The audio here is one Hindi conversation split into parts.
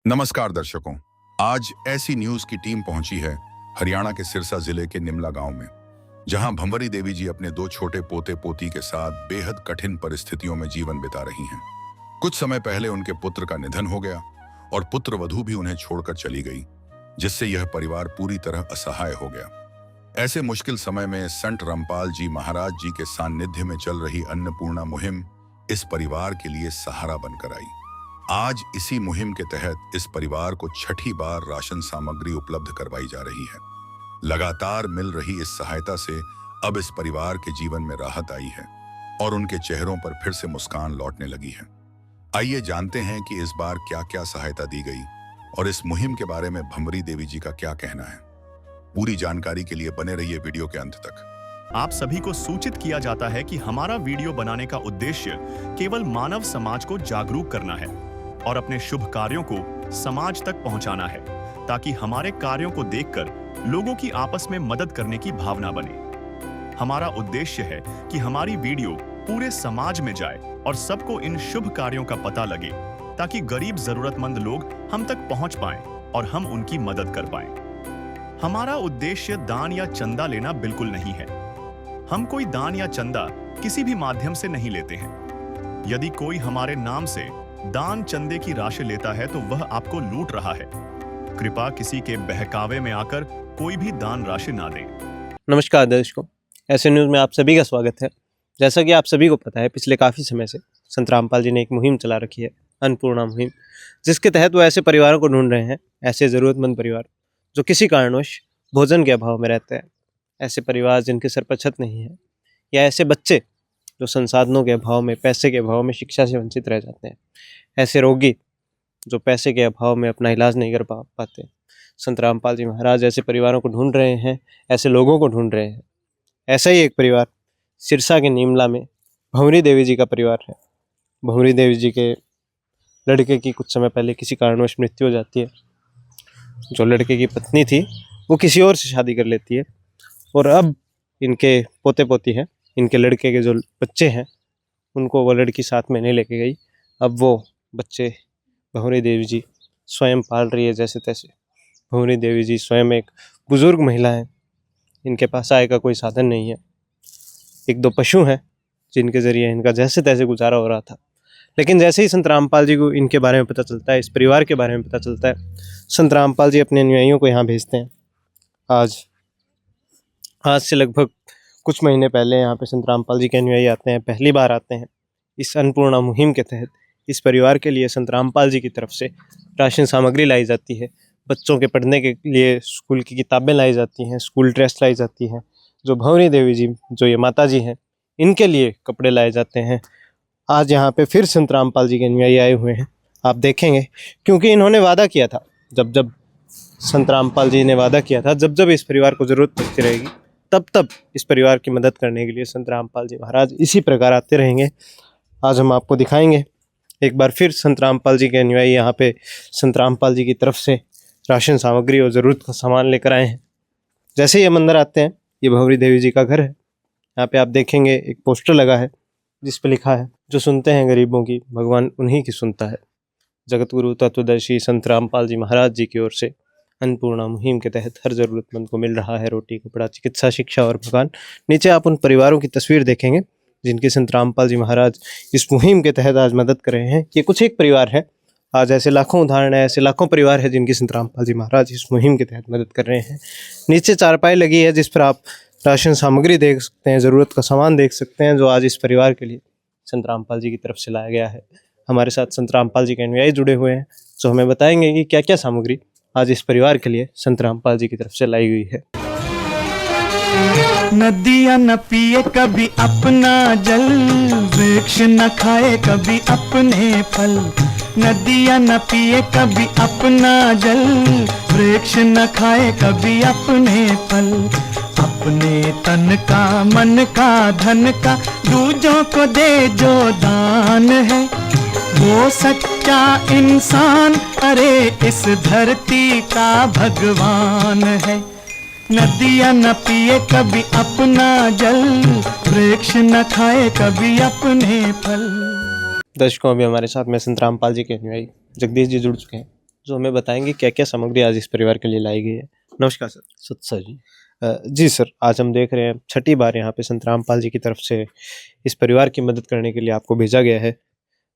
नमस्कार दर्शकों, आज ऐसी न्यूज की टीम पहुंची है हरियाणा के सिरसा जिले के निमला गांव में, जहां भंवरी देवी जी अपने 2 छोटे पोते पोती के साथ बेहद कठिन परिस्थितियों में जीवन बिता रही हैं। कुछ समय पहले उनके पुत्र का निधन हो गया और पुत्र वधू भी उन्हें छोड़कर चली गई, जिससे यह परिवार पूरी तरह असहाय हो गया। ऐसे मुश्किल समय में संत रामपाल जी महाराज जी के सानिध्य में चल रही अन्नपूर्णा मुहिम इस परिवार के लिए सहारा बनकर आई। आज इसी मुहिम के तहत इस परिवार को छठी बार राशन सामग्री उपलब्ध करवाई जा रही है। लगातार मिल रही इस सहायता से अब इस परिवार के जीवन में राहत आई है और उनके चेहरों पर फिर से मुस्कान लौटने लगी है। आइए जानते हैं कि इस बार क्या क्या सहायता दी गई और इस मुहिम के बारे में भंवरी देवी जी का क्या कहना है। पूरी जानकारी के लिए बने रहिए वीडियो के अंत तक। आप सभी को सूचित किया जाता है कि हमारा वीडियो बनाने का उद्देश्य केवल मानव समाज को जागरूक करना है और अपने शुभ कार्यों को समाज तक पहुंचाना है, ताकि हमारे कार्यों को देखकर लोगों की आपस में मदद करने की भावना बने। हमारा उद्देश्य है कि हमारी वीडियो पूरे समाज में जाए और सबको इन शुभ कार्यों का पता लगे, ताकि गरीब जरूरतमंद लोग हम तक पहुंच पाएं और हम उनकी मदद कर पाएं। हमारा उद्देश्य दान या चंदा लेना बिल्कुल नहीं है। हम कोई दान या चंदा किसी भी माध्यम से नहीं लेते हैं। यदि कोई हमारे नाम से दान चंदे की राशि लेता है तो वह आपको लूट रहा है। कृपया किसी के बहकावे में आकर कोई भी दान राशि ना दें। नमस्कार दर्शकों, ऐसे न्यूज़ में आप सभी का स्वागत है। जैसा कि आप सभी को पता है, पिछले काफ़ी समय से संत रामपाल जी ने एक मुहिम चला रखी है, अन्नपूर्णा मुहिम, जिसके तहत वो ऐसे परिवारों को ढूंढ रहे हैं, ऐसे ज़रूरतमंद परिवार जो किसी कारणवश भोजन के अभाव में रहते हैं, ऐसे परिवार जिनके सर पर छत नहीं है, या ऐसे बच्चे जो संसाधनों के अभाव में, पैसे के अभाव में शिक्षा से वंचित रह जाते हैं, ऐसे रोगी जो पैसे के अभाव में अपना इलाज नहीं कर पाते। संत रामपाल जी महाराज ऐसे परिवारों को ढूंढ रहे हैं, ऐसे लोगों को ढूंढ रहे हैं। ऐसा ही एक परिवार सिरसा के नीमला में भंवरी देवी जी का परिवार है। भंवरी देवी जी के लड़के की कुछ समय पहले किसी कारणवश मृत्यु हो जाती है। जो लड़के की पत्नी थी वो किसी और से शादी कर लेती है और अब इनके पोते पोती हैं, इनके लड़के के जो बच्चे हैं, उनको वो लड़की साथ में नहीं लेके गई। अब वो बच्चे भंवरी देवी जी स्वयं पाल रही है जैसे तैसे। भंवरी देवी जी स्वयं एक बुज़ुर्ग महिला है, इनके पास आय का कोई साधन नहीं है। 1-2 पशु हैं जिनके ज़रिए इनका जैसे तैसे गुजारा हो रहा था। लेकिन जैसे ही संत रामपाल जी को इनके बारे में पता चलता है, इस परिवार के बारे में पता चलता है, संत रामपाल जी अपने अनुयायियों को यहाँ भेजते हैं। आज से लगभग कुछ महीने पहले यहाँ पे संत रामपाल जी के अनुयायी आते हैं, पहली बार आते हैं। इस अन्नपूर्णा मुहिम के तहत इस परिवार के लिए संत रामपाल जी की तरफ से राशन सामग्री लाई जाती है, बच्चों के पढ़ने के लिए स्कूल की किताबें लाई जाती हैं, स्कूल ड्रेस लाई जाती हैं। जो भंवरी देवी जी, जो ये माता जी हैं, इनके लिए कपड़े लाए जाते हैं। आज यहाँ पे फिर संत रामपाल जी के अनुयायी आए हुए हैं, आप देखेंगे, क्योंकि इन्होंने वादा किया था, जब संत रामपाल जी ने वादा किया था, जब इस परिवार को ज़रूरत पड़ती रहेगी तब इस परिवार की मदद करने के लिए संत रामपाल जी महाराज इसी प्रकार आते रहेंगे। आज हम आपको दिखाएंगे एक बार फिर संत रामपाल जी के अनुयायी यहाँ पे संत रामपाल जी की तरफ से राशन सामग्री और ज़रूरत का सामान लेकर आए हैं। जैसे ही ये मंदिर आते हैं, ये भंवरी देवी जी का घर है। यहाँ पे आप देखेंगे एक पोस्टर लगा है जिस पे लिखा है, जो सुनते हैं गरीबों की, भगवान उन्हीं की सुनता है। जगत गुरु तत्वदर्शी संत रामपाल जी महाराज जी की ओर से अन्नपूर्णा मुहिम के तहत हर ज़रूरतमंद को मिल रहा है रोटी, कपड़ा, चिकित्सा, शिक्षा और मकान। नीचे आप उन परिवारों की तस्वीर देखेंगे जिनकी संत रामपाल जी महाराज इस मुहिम के तहत आज मदद कर रहे हैं। ये कुछ एक परिवार है, आज ऐसे लाखों उदाहरण है, ऐसे लाखों परिवार है जिनकी संत रामपाल जी महाराज इस मुहिम के तहत मदद कर रहे हैं। नीचे चारपाई लगी है जिस पर आप राशन सामग्री देख सकते हैं, ज़रूरत का सामान देख सकते हैं, जो आज इस परिवार के लिए संत रामपाल जी की तरफ से लाया गया है। हमारे साथ संत रामपाल जी के अनुयायी जुड़े हुए हैं, जो हमें बताएंगे कि क्या क्या सामग्री आज इस परिवार के लिए संत रामपाल जी की तरफ से लाई हुई है। नदियाँ न पिए कभी अपना जल, वृक्ष न खाए कभी अपने फल। नदियाँ न पिए कभी अपना जल, वृक्ष न खाए कभी अपने फल। अपने तन का, मन का, धन का दूजों को दे जो दान है, वो सच्चा इंसान, अरे इस धरती का भगवान है। नदियाँ न पिए कभी अपना जल, वृक्ष न खाए कभी अपने फल। दर्शकों, अभी हमारे साथ में संत रामपाल जी के अनुयायी जगदीश जी जुड़ चुके हैं, जो हमें बताएंगे क्या क्या सामग्री आज इस परिवार के लिए लाई गई है। नमस्कार सर। सत्सा जी। जी सर, आज हम देख रहे हैं छठी बार यहाँ पे संत रामपाल जी की तरफ से इस परिवार की मदद करने के लिए आपको भेजा गया है।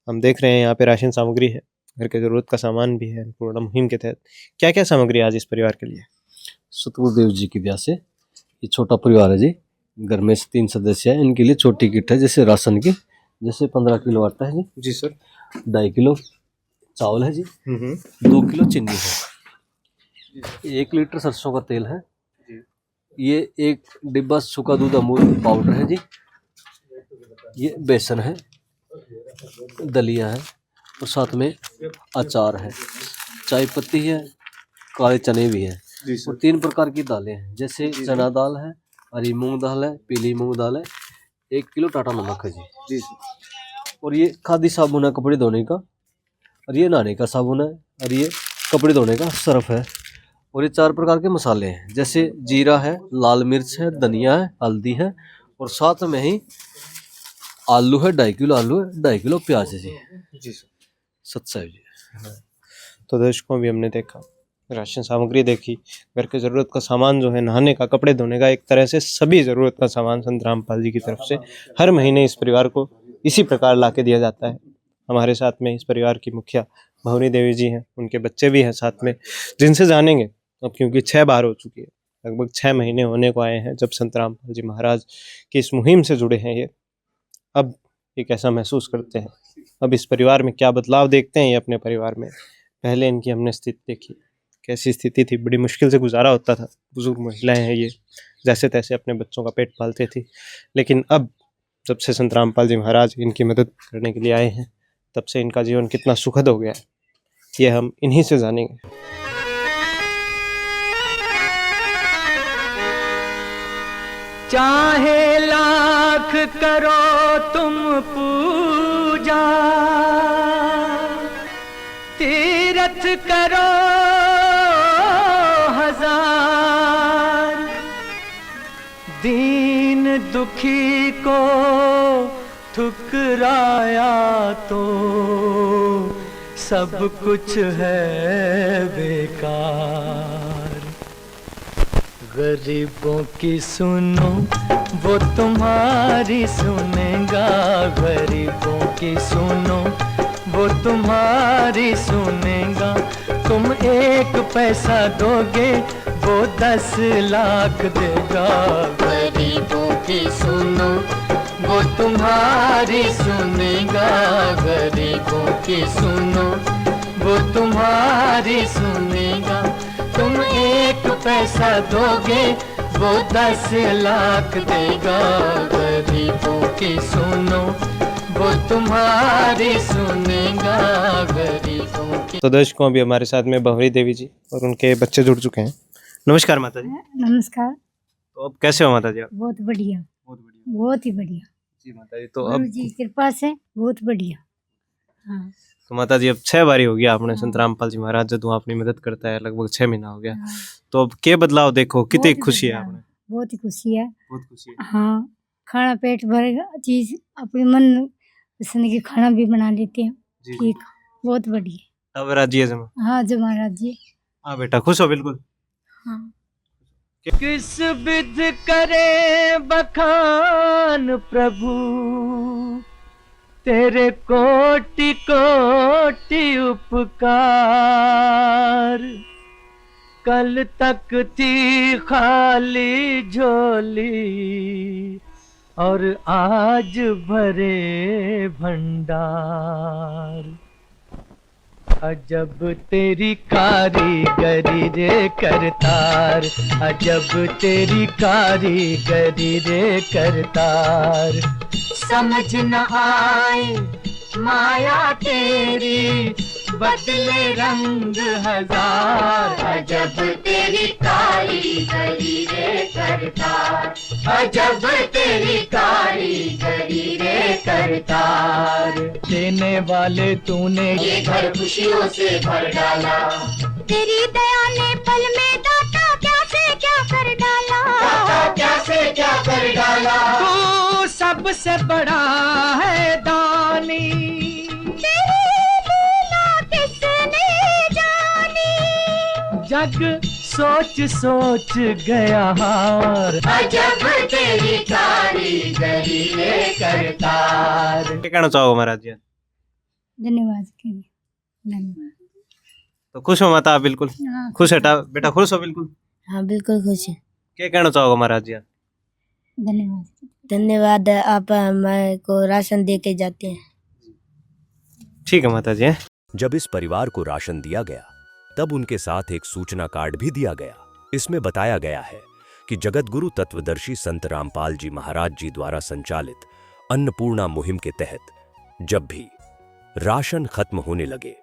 हम देख रहे हैं यहाँ पे राशन सामग्री है, घर के ज़रूरत का सामान भी है। पूर्ण मुहिम के तहत क्या क्या सामग्री आज इस परिवार के लिए? सतगुरुदेव जी की दया से ये छोटा परिवार है जी। घर में 3 सदस्य हैं, इनके लिए छोटी किट है जैसे राशन की, जैसे 15 किलो आटा है जी। जी सर। 2.5 किलो चावल है जी। 2 किलो चीनी है। 1 लीटर सरसों का तेल है। ये 1 डिब्बा सूखा दूध अमूल पाउडर है जी। ये बेसन है, दलिया है और साथ में अचार है, चाय पत्ती है, काले चने भी हैं और 3 प्रकार की दालें हैं जैसे चना दाल है, हरी मूंग दाल है, पीली मूंग दाल है। 1 किलो टाटा नमक है जी। और ये खादी साबुन है कपड़े धोने का, और ये नहाने का साबुन है, और ये कपड़े धोने का सर्फ है। और ये 4 प्रकार के मसाले हैं जैसे जीरा है, लाल मिर्च है, धनिया है, हल्दी है और साथ में ही आलू है, 2.5 किलो आलू है, 2.5 किलो प्याज है जी। सत्सा जी। तो दर्शकों भी हमने देखा, राशन सामग्री देखी, घर के ज़रूरत का सामान जो है, नहाने का, कपड़े धोने का, एक तरह से सभी ज़रूरत का सामान संत रामपाल जी की तरफ से हर महीने इस परिवार को इसी प्रकार ला के दिया जाता है। हमारे साथ में इस परिवार की मुखिया भवनी देवी जी हैं, उनके बच्चे भी हैं साथ में, जिनसे जानेंगे अब, क्योंकि 6 बार हो चुकी है, लगभग 6 महीने होने को आए हैं जब संत रामपाल जी महाराज की इस मुहिम से जुड़े हैं। ये अब ये कैसा महसूस करते हैं, अब इस परिवार में क्या बदलाव देखते हैं ये अपने परिवार में। पहले इनकी हमने स्थिति देखी, कैसी स्थिति थी, बड़ी मुश्किल से गुजारा होता था। बुजुर्ग महिलाएं हैं ये, जैसे तैसे अपने बच्चों का पेट पालते थी। लेकिन अब जब से संत रामपाल जी महाराज इनकी मदद करने के लिए आए हैं, तब से इनका जीवन कितना सुखद हो गया है, ये हम इन्हीं से जानेंगे। चाहे लाख करो तुम पूजा, तीरथ करो 1000, दीन दुखी को ठुकराया तो सब कुछ है बेकार। गरीबों की सुनो वो तुम्हारी सुनेगा, गरीबों की सुनो वो तुम्हारी सुनेगा। तुम 1 पैसा दोगे वो 10 लाख देगा। गरीबों की सुनो वो तुम्हारी सुनेगा, गरीबों की सुनो वो तुम्हारी सुनेगा। तुम 1 पैसा दोगे वो 10 लाख देगा। गरीबों की सुनो वो तुम्हारी सुनेगा, गरीबों की। तो दर्शकों अभी हमारे साथ में भवरी देवी जी और उनके बच्चे जुड़ चुके हैं। नमस्कार माता जी। नमस्कार। तो अब कैसे हो माता जी आप? बहुत बढ़िया, बहुत बढ़िया बहुत ही बढ़िया जी माता जी। तो गुरु अब जी की कृपा से बहुत बढ़िया। हाँ, तो माता जी अब 6 बारी हो गया आपने हाँ। संत रामपाल जी महाराज जदों अपनी मदद करता है, लगभग 6 महीना हो गया। हाँ, तो अब के बदलाव देखो, कितनी बहुत खुशी है बढ़िया, आपने? बहुत ही खुशी है। बहुत खुशी है। हाँ, खाना पेट भर चीज अपने मन पसंद की खाना भी बना लेते हैं। जी जी। ठीक, बहुत बढ़िया। अब राज्य जमा। हाँ जो महाराज जी। हाँ बेटा, खुश हो बिल्कुल। हाँ, किस विध करे बखान प्रभु, तेरे कोटि कोटि उपकार। कल तक थी खाली झोली और आज भरे भंडार। अजब तेरी कारीगरी रे करतार, अजब तेरी कारीगरी रे करतार। समझ न आए माया तेरी, बदले रंग 1000। अजब तेरी कारीगरी रे करतार, अजब तेरी कारीगरी रे करतार। देने वाले तूने ये घर खुशियों से भर डाला, तेरी दया ने पल में दाता क्या से क्या कर डाला, दाता क्या से क्या कर डाला। तू सबसे बड़ा है दानी, तेरी लीला किसने जानी। जग सोच सोच गया हार। अजब तेरी कारीगरी रे करतार। क्या कहना चाहोगे महाराज जी? धन्यवाद के लिए धन्यवाद। तो खुश हो माता? बिल्कुल हाँ खुश है बेटा, खुश हो बिल्कुल? हाँ बिल्कुल खुश है। क्या कहना चाहोगे महाराज जी? धन्यवाद। धन्यवाद, आप हमारे को राशन दे के जाते हैं। ठीक है माता जी। जब इस परिवार को राशन दिया गया तब उनके साथ एक सूचना कार्ड भी दिया गया। इसमें बताया गया है कि जगतगुरु तत्वदर्शी संत रामपाल जी महाराज जी द्वारा संचालित अन्नपूर्णा मुहिम के तहत जब भी राशन खत्म होने लगे,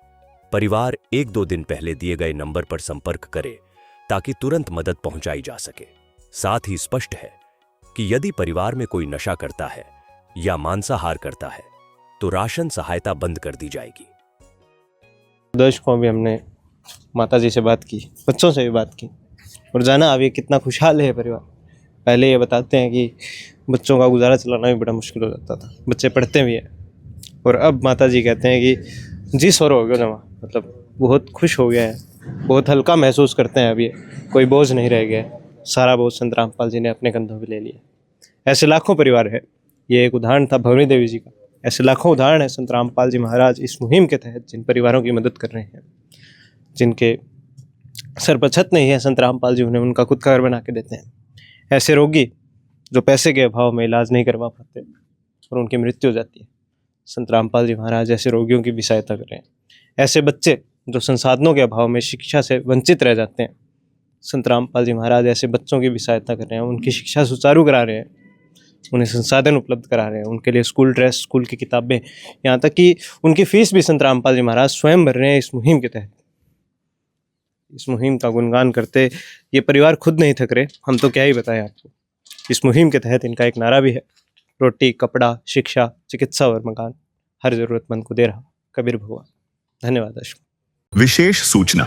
परिवार 1-2 दिन पहले दिए गए नंबर पर संपर्क करे ताकि तुरंत मदद पहुंचाई जा सके। साथ ही स्पष्ट है कि यदि परिवार में कोई नशा करता है या मांसाहार करता है तो राशन सहायता बंद कर दी जाएगी। दर्शकों, भी हमने माता जी से बात की, बच्चों से भी बात की, और जाना अब ये कितना खुशहाल है परिवार। पहले ये बताते हैं कि बच्चों का गुजारा चलाना भी बड़ा मुश्किल हो जाता था, बच्चे पढ़ते भी हैं, और अब माता जी कहते हैं कि जी स्वर हो गया जमा, मतलब बहुत खुश हो गया है, बहुत हल्का महसूस करते हैं। अब ये कोई बोझ नहीं रह गया है, सारा बोझ संत रामपाल जी ने अपने कंधों पे ले लिया। ऐसे लाखों परिवार है, ये एक उदाहरण था भवनी देवी जी का। ऐसे लाखों उदाहरण है संत रामपाल जी महाराज इस मुहिम के तहत जिन परिवारों की मदद कर रहे हैं, जिनके सर पर छत नहीं है, संत रामपाल जी उन्हें उनका खुद का घर बना के देते हैं। ऐसे रोगी जो पैसे के अभाव में इलाज नहीं करवा पाते और उनकी मृत्यु हो जाती है, संत रामपाल जी महाराज ऐसे रोगियों की भी सहायता कर रहे हैं। ऐसे बच्चे जो संसाधनों के अभाव में शिक्षा से वंचित रह जाते हैं, संत रामपाल जी महाराज ऐसे बच्चों की भी सहायता कर रहे हैं, उनकी शिक्षा सुचारू करा रहे हैं, उन्हें संसाधन उपलब्ध करा रहे हैं, उनके लिए स्कूल ड्रेस, स्कूल की किताबें, यहाँ तक कि उनकी फीस भी संत रामपाल जी महाराज स्वयं भर रहे हैं इस मुहिम के तहत। इस मुहिम का गुणगान करते ये परिवार खुद नहीं थक रहे, हम तो क्या ही बताएं आपको। इस मुहिम के तहत इनका एक नारा भी है, रोटी, कपड़ा, शिक्षा, चिकित्सा और मकान हर जरूरतमंद को दे रहा कबीर भगवान। धन्यवाद दर्शकों। विशेष सूचना,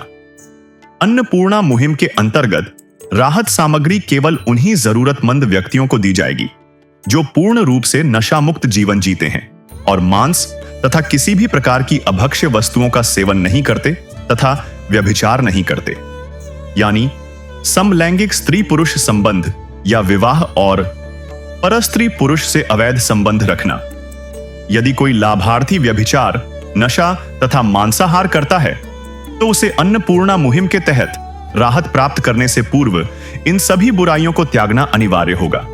अन्नपूर्णा मुहिम के अंतर्गत राहत सामग्री केवल उन्हीं जरूरतमंद व्यक्तियों को दी जाएगी जो पूर्ण रूप से नशा मुक्त जीवन जीते हैं और मांस तथा किसी भी प्रकार की अभक्ष्य वस्तुओं का सेवन नहीं करते तथा व्यभिचार नहीं करते, यानी समलैंगिक स्त्री पुरुष संबंध या विवाह और परस्त्री पुरुष से अवैध संबंध रखना। यदि कोई लाभार्थी व्यभिचार, नशा तथा मांसाहार करता है तो उसे अन्नपूर्णा मुहिम के तहत राहत प्राप्त करने से पूर्व इन सभी बुराइयों को त्यागना अनिवार्य होगा।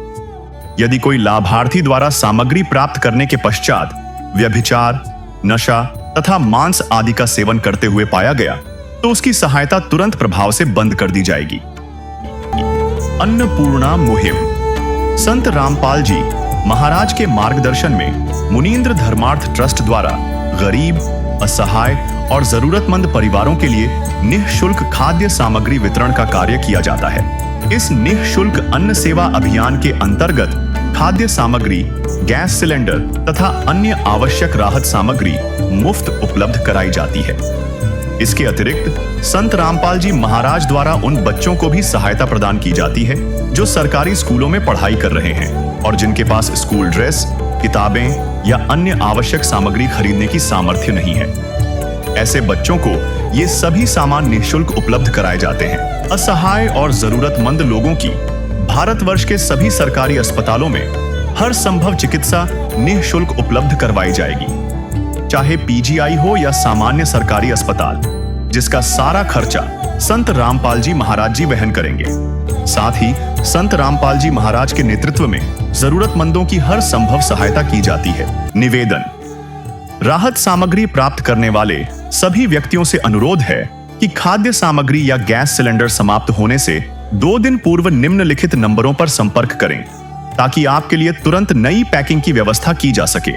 यदि कोई लाभार्थी द्वारा सामग्री प्राप्त करने के पश्चात व्यभिचार, नशा तथा मांस आदि का सेवन करते हुए पाया गया तो उसकी सहायता तुरंत प्रभाव से बंद कर दी जाएगी। अन्नपूर्णा मुहिम संत रामपाल जी महाराज के मार्गदर्शन में मुनींद्र धर्मार्थ ट्रस्ट द्वारा गरीब, असहाय और जरूरतमंद परिवारों के लिए निःशुल्क खाद्य सामग्री वितरण का कार्य किया जाता है। इस निःशुल्क अन्न सेवा अभियान के अंतर्गत खाद्य सामग्री, गैस सिलेंडर तथा अन्य आवश्यक राहत सामग्री मुफ्त उपलब्ध कराई जाती है। इसके अतिरिक्त संत रामपाल जी महाराज द्वारा उन बच्चों को भी सहायता प्रदान की जाती है जो सरकारी स्कूलों में पढ़ाई कर रहे हैं और जिनके पास स्कूल ड्रेस, किताबें या अन्य आवश्यक सामग्री खरीदने की सामर्थ्य नहीं है। ऐसे बच्चों को ये सभी सामान निःशुल्क उपलब्ध कराए जाते हैं। असहाय और जरूरतमंद लोगों की भारतवर्ष के सभी सरकारी अस्पतालों में हर संभव चिकित्सा निःशुल्क उपलब्ध करवाई जाएगी, चाहे पीजीआई हो या सामान्य सरकारी अस्पताल, जिसका सारा खर्चा संत रामपाल जी महाराज जी वहन करेंगे। साथ ही संत रामपाल जी महाराज के नेतृत्व में जरूरतमंदों की हर संभव सहायता की जाती है। निवेदन, राहत सामग्री प्राप्त करने वाले सभी व्यक्तियों से अनुरोध है कि खाद्य सामग्री या गैस सिलेंडर समाप्त होने से 2 दिन पूर्व निम्नलिखित नंबरों पर संपर्क करें ताकि आपके लिए तुरंत नई पैकिंग की व्यवस्था की जा सके।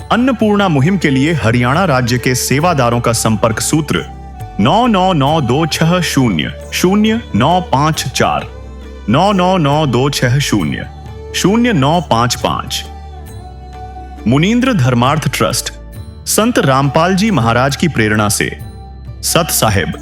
अन्नपूर्णा मुहिम के लिए हरियाणा राज्य के सेवादारों का संपर्क सूत्र 9992600954 9992600955। मुनींद्र धर्मार्थ ट्रस्ट संत रामपाल जी महाराज की प्रेरणा से सत साहिब